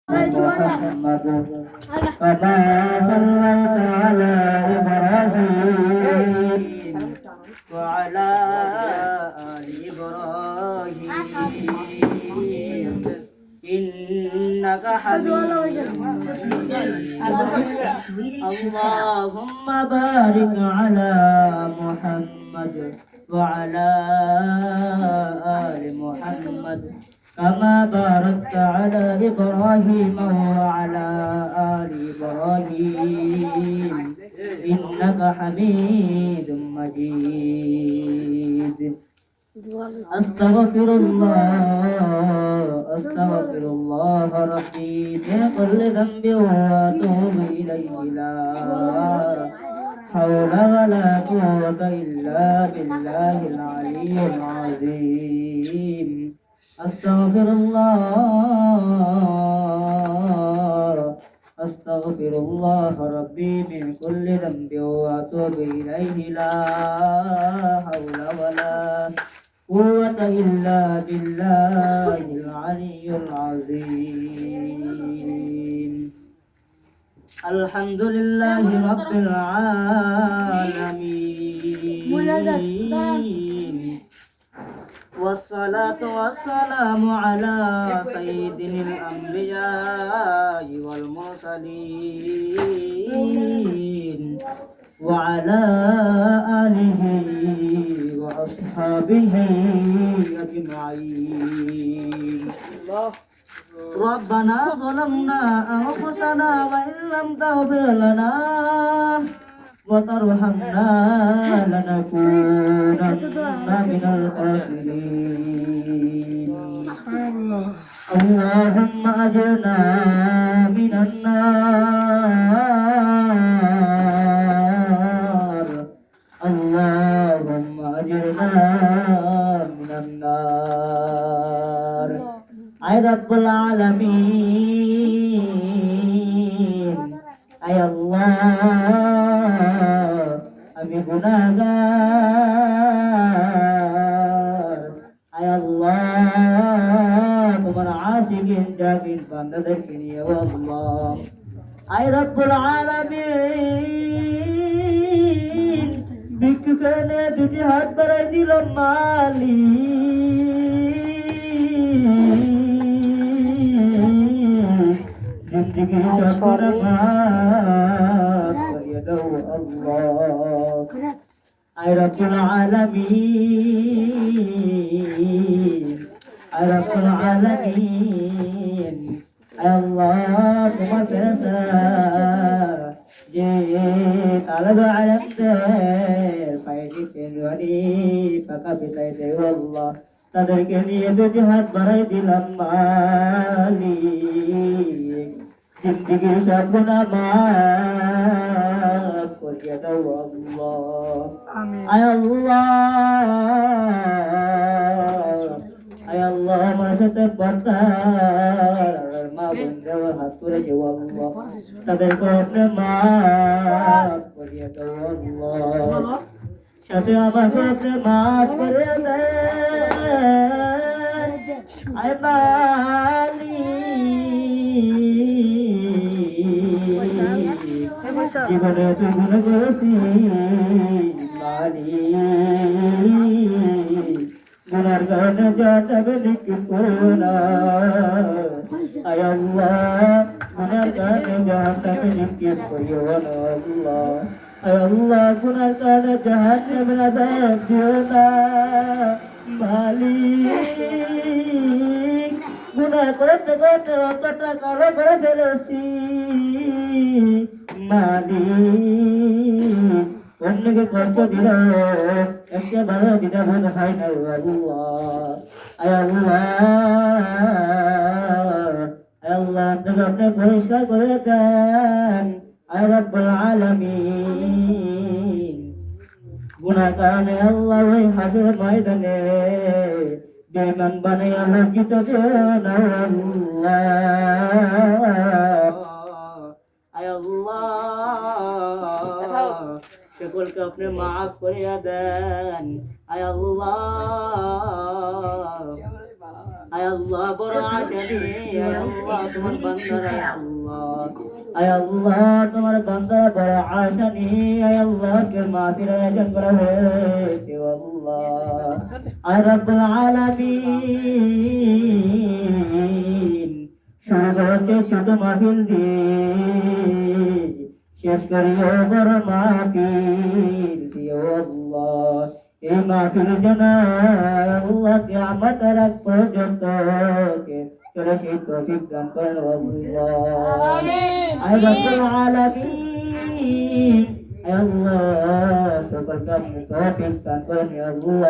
محمد كما صليت على إبراهيم وعلى آل إبراهيم إنك حميد اللهم بارك على محمد وعلى آل محمد كما باركت على إبراهيم وعلى آل إبراهيم إنك حميد مجيد أستغفر الله ربي من كل ذنب وأتوب إليه لا حول ولا قوة إلا بالله العلي العظيم أستغفر الله ربي من كل ذنب وأتوب إليه لا حول ولا قوة إلا بالله العلي العظيم الحمد لله رب العالمين والصلاة والسلام على سيد الأنبياء والمرسلين وعلى آله وأصحابه أجمعين ربنا ظلمنا أنفسنا وإن لم تغفر لنا وترحمنا لنكونن من الخاسرين اللهم أجرنا من النار اللهم أجرنا من النار أي رب العالمين أي الله আমি গুনাহগার আয় আল্লাহ তোমার আশিকিন জাকির বান্দাদেরকে নিয়ে ও আল্লাহ আয় রব্বুল আলামিন ভিক্ষুকে নিয়ে দুটি হাত বাড়াই দিলাম মালিক জিন্দেগির সব মাফ করিয়ে দাও আল্লাহ আয় রব্বুল আলামিন আয় রব্বুল আলামিন আয় আল্লাহ তোমার ফেরেশতা যে তালব আলমদের পায়ে দিতে ধরি পাকা পিতাই দেও আল্লাহ তাদেরকে নিয়ে দুটি হাত বাড়াই দিলাম মালিক জিন্দেগির সব গুনাহ মাফ করিয়ে দাও আল্লাহ আয় আল্লাহ আমার সাথে পর্দার মা বোনদের হাত করে দেও আল্লাহ তাদেরকে আপনি মাফ করিয়ে দাও আল্লাহ সাথে আমাকে আপনি মাফ করে দেন আয় জীবনে তুই গুণ করেছি গুনার কারণে যা যাবে লিখিত না আয় আল্লাহ গুনার কারণে যা যাবে লিখিত করিও না আল্লাহ আয় আল্লাহ গুনার কারণে জাহান্নামে আযাব দিও না মালিক গুনাহ করতে করতে অন্তরটা কালো করে ফেলেছি মালিক অন্যকে কষ্ট দিল একটা ভালো দিদা বোধ হয় না আয় আল্লাহ আপনি পরিষ্কার করে দেন আয় রব্বুল আলামিন গুনাহ কারণে আল্লাহ ওই হাসরের ময়দানে বেঈমান বানাইয়া লজ্জিত দেন আল্লাহ আয় আল্লাহ সকলকে আপনি মাফ করিয়া দেন আয় আল্লাহ আয় আল্লাহ বড় আশা নিয়ে আয় আল্লাহ তোমার বান্দারা আয় আল্লাহ তোমার বান্দারা বড় আশা নিয়ে আয় আল্লাহ কে মাফির আয়োজন করা হয়েছে আল্লাহ আয় রব্বুল আলামিন শুরু হচ্ছে ছোট মাহফিল দিয়ে শেষ করিও বড় মাহফিল দিও আল্লাহ এই মাহফিল যেন আল্লাহ কিয়ামত রাত পর্যন্ত চলে সেই তৌফিক দান করেন আল্লাহ আমিন আয় রব্বুল আলামিন আয় আল্লাহ সকল কাম তৌফিক দান করেন আল্লাহ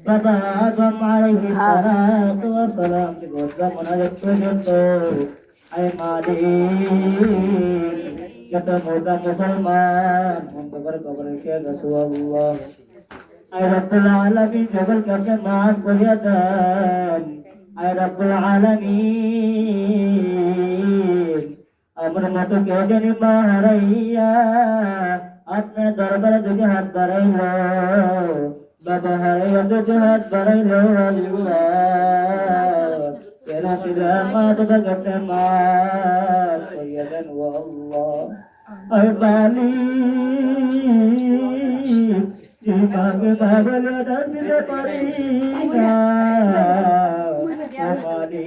বাবা আদম আলাইহিস সালাতু ওয়াস সালাম থেকে মোনাজাত পর্যন্ত আয় মালিক যত মোটা মুসলমান মুন্তকর কবরে কে গসু আল্লাহ আয় রব্বুল আলামিন সকল কাকে মাফ করিয়া দেন আয় রব্বুল আলামিন আমরা মতো কে জানি মা হারাইয়া আপনার দরবারে দুটি হাত বাড়াইল বাবা হারাইয়া দুটি হাত বাড়াইল কেন সিধা মা তোদের কাছে মাফ করিয়া দেন ও আল্লাহ আয় বালি জীবাকে ভাবলে দিতে পারি না ও বালি